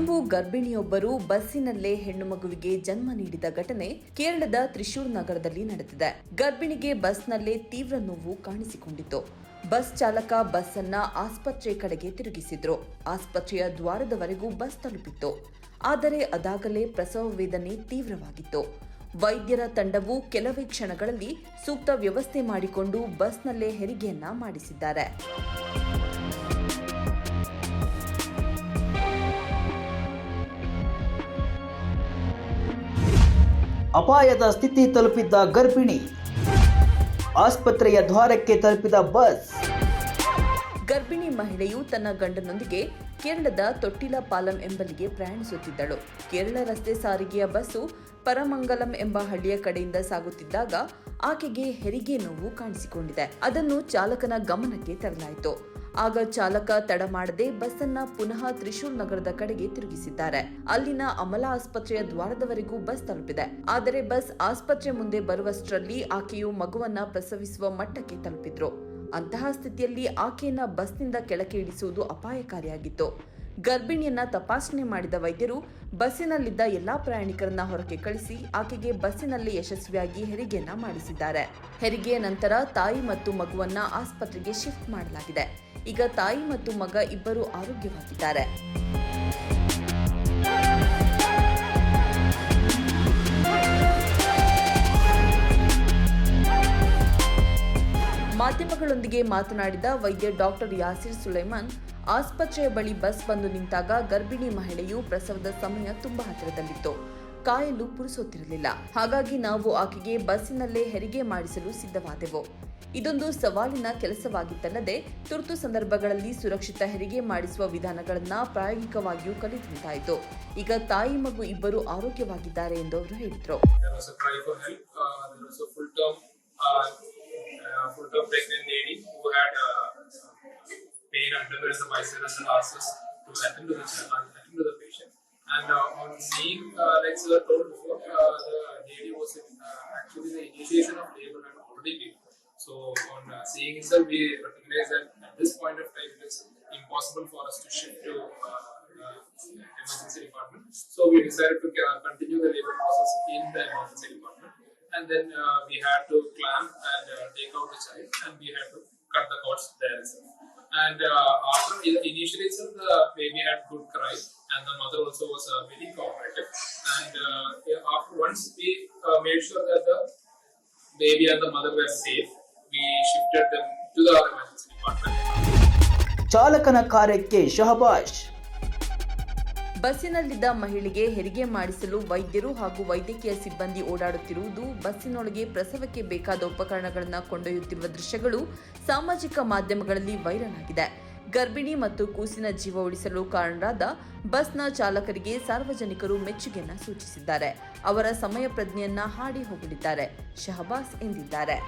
ಸ್ವಯಂಭೂ ಗರ್ಭಿಣಿಯೊಬ್ಬರು ಬಸ್ಸಿನಲ್ಲೇ ಹೆಣ್ಣು ಮಗುವಿಗೆ ಜನ್ಮ ನೀಡಿದ ಘಟನೆ ಕೇರಳದ ತ್ರಿಶೂರ್ ನಗರದಲ್ಲಿ ನಡೆದಿದೆ. ಗರ್ಭಿಣಿಗೆ ಬಸ್ನಲ್ಲೇ ತೀವ್ರ ನೋವು ಕಾಣಿಸಿಕೊಂಡಿತ್ತು. ಬಸ್ ಚಾಲಕ ಬಸ್ ಅನ್ನ ಆಸ್ಪತ್ರೆ ಕಡೆಗೆ ತಿರುಗಿಸಿದ್ರು. ಆಸ್ಪತ್ರೆಯ ದ್ವಾರದವರೆಗೂ ಬಸ್ ತಲುಪಿತ್ತು. ಆದರೆ ಅದಾಗಲೇ ಪ್ರಸವ ವೇದನೆ ತೀವ್ರವಾಗಿತ್ತು. ವೈದ್ಯರ ತಂಡವು ಕೆಲವೇ ಕ್ಷಣಗಳಲ್ಲಿ ಸೂಕ್ತ ವ್ಯವಸ್ಥೆ ಮಾಡಿಕೊಂಡು ಬಸ್ನಲ್ಲೇ ಹೆರಿಗೆಯನ್ನ ಮಾಡಿಸಿದ್ದಾರೆ. ಅಪಾಯದ ಸ್ಥಿತಿ ತಲುಪಿದ್ದ ಗರ್ಭಿಣಿ, ಆಸ್ಪತ್ರೆಯ ದ್ವಾರಕ್ಕೆ ತಲುಪಿದ ಬಸ್. ಗರ್ಭಿಣಿ ಮಹಿಳೆಯು ತನ್ನ ಗಂಡನೊಂದಿಗೆ ಕೇರಳದ ತೊಟ್ಟಿಲಪಾಲಂ ಎಂಬಲ್ಲಿಗೆ ಪ್ರಯಾಣಿಸುತ್ತಿದ್ದಳು. ಕೇರಳ ರಸ್ತೆ ಸಾರಿಗೆಯ ಬಸ್ಸು ಪರಮಂಗಲಂ ಎಂಬ ಹಳ್ಳಿಯ ಕಡೆಯಿಂದ ಸಾಗುತ್ತಿದ್ದಾಗ ಆಕೆಗೆ ಹೆರಿಗೆ ನೋವು ಕಾಣಿಸಿಕೊಂಡಿದೆ. ಅದನ್ನು ಚಾಲಕನ ಗಮನಕ್ಕೆ ತರಲಾಯಿತು. ಆಗ ಚಾಲಕ ತಡ ಮಾಡದೆ ಬಸ್ಸನ್ನ ಪುನಃ ತ್ರಿಶೂರ್ ನಗರದ ಕಡೆಗೆ ತಿರುಗಿಸಿದ್ದಾರೆ. ಅಲ್ಲಿನ ಅಮಲಾ ಆಸ್ಪತ್ರೆಯ ದ್ವಾರದವರೆಗೂ ಬಸ್ ತಲುಪಿದೆ. ಆದರೆ ಬಸ್ ಆಸ್ಪತ್ರೆ ಮುಂದೆ ಬರುವಷ್ಟರಲ್ಲಿ ಆಕೆಯು ಮಗುವನ್ನ ಪ್ರಸವಿಸುವ ಮಟ್ಟಕ್ಕೆ ತಲುಪಿದ್ರು. ಅಂತಹ ಸ್ಥಿತಿಯಲ್ಲಿ ಆಕೆಯನ್ನ ಬಸ್ನಿಂದ ಕೆಳಕ್ಕೆ ಇಳಿಸುವುದು ಅಪಾಯಕಾರಿಯಾಗಿತ್ತು. ಗರ್ಭಿಣಿಯನ್ನ ತಪಾಸಣೆ ಮಾಡಿದ ವೈದ್ಯರು ಬಸ್ಸಿನಲ್ಲಿದ್ದ ಎಲ್ಲಾ ಪ್ರಯಾಣಿಕರನ್ನ ಹೊರಗೆ ಕಳಿಸಿ ಆಕೆಗೆ ಬಸ್ಸಿನಲ್ಲಿ ಯಶಸ್ವಿಯಾಗಿ ಹೆರಿಗೆಯನ್ನ ಮಾಡಿಸಿದ್ದಾರೆ. ಹೆರಿಗೆಯ ನಂತರ ತಾಯಿ ಮತ್ತು ಮಗುವನ್ನ ಆಸ್ಪತ್ರೆಗೆ ಶಿಫ್ಟ್ ಮಾಡಲಾಗಿದೆ. ಈಗ ತಾಯಿ ಮತ್ತು ಮಗ ಇಬ್ಬರು ಆರೋಗ್ಯವಾಗಿದ್ದಾರೆ. ಮಾಧ್ಯಮಗಳೊಂದಿಗೆ ಮಾತನಾಡಿದ ವೈದ್ಯ ಡಾಕ್ಟರ್ ಯಾಸಿರ್ ಸುಲೈಮಾನ್, ಆಸ್ಪತ್ರೆಯ ಬಳಿ ಬಸ್ ಬಂದು ನಿಂತಾಗ ಗರ್ಭಿಣಿ ಮಹಿಳೆಯು ಪ್ರಸವದ ಸಮಯ ತುಂಬಾ ಹತ್ತಿರದಲ್ಲಿತ್ತು. ಕಾಯಲು ಪುರುಸೊತ್ತಿರಲಿಲ್ಲ. ಹಾಗಾಗಿ ನಾವು ಆಕೆಗೆ ಬಸ್ಸಿನಲ್ಲೇ ಹೆರಿಗೆ ಮಾಡಿಸಲು ಸಿದ್ಧವಾದೆವು. ಇದೊಂದು ಸವಾಲಿನ ಕೆಲಸವಾಗಿತ್ತಲ್ಲದೆ ತುರ್ತು ಸಂದರ್ಭಗಳಲ್ಲಿ ಸುರಕ್ಷಿತ ಹೆರಿಗೆ ಮಾಡಿಸುವ ವಿಧಾನಗಳನ್ನ ಪ್ರಾಯೋಗಿಕವಾಗಿಯೂ ಕಲಿತಂತಾಯಿತು. ಈಗ ತಾಯಿ ಮಗು ಇಬ್ಬರು ಆರೋಗ್ಯವಾಗಿದ್ದಾರೆ ಎಂದು ಅವರು ಹೇಳಿದರು. full-term pregnant lady who had pain underwent the viscerous analysis to attend to the patient. And on seeing, like sir told before, the lady was actually the initiation of labor had already been. So on seeing itself, we recognize that at this point of time, it is impossible for us to shift to emergency department. So we decided to continue the labor process in the emergency department. And then we had to clamp and take out the child, and we had to cut the cords there itself. And after initially itself, the baby had good cry, and the mother also was very cooperative. And after once we made sure that the baby and the mother were safe, we shifted them to the emergency department. ಚಾಲಕನ ಕಾರ್ಯಕ್ಕೆ ಶಹಬಾಷ್. ಬಸ್ಸಿನಲ್ಲಿದ್ದ ಮಹಿಳೆಗೆ ಹೆರಿಗೆ ಮಾಡಿಸಲು ವೈದ್ಯರು ಹಾಗೂ ವೈದ್ಯಕೀಯ ಸಿಬ್ಬಂದಿ ಓಡಾಡುತ್ತಿರುವುದು, ಬಸ್ಸಿನೊಳಗೆ ಪ್ರಸವಕ್ಕೆ ಬೇಕಾದ ಉಪಕರಣಗಳನ್ನು ಕೊಂಡೊಯ್ಯುತ್ತಿರುವ ದೃಶ್ಯಗಳು ಸಾಮಾಜಿಕ ಮಾಧ್ಯಮಗಳಲ್ಲಿ ವೈರಲ್ ಆಗಿದೆ. ಗರ್ಭಿಣಿ ಮತ್ತು ಕೂಸಿನ ಜೀವ ಉಳಿಸಲು ಕಾರಣರಾದ ಬಸ್ನ ಚಾಲಕರಿಗೆ ಸಾರ್ವಜನಿಕರು ಮೆಚ್ಚುಗೆಯನ್ನ ಸೂಚಿಸಿದ್ದಾರೆ. ಅವರ ಸಮಯ ಪ್ರಜ್ಞೆಯನ್ನ ಹಾಡಿ ಹೋಗಲಿದ್ದಾರೆ. ಶಹಬಾಸ್ ಎಂದಿದ್ದಾರೆ.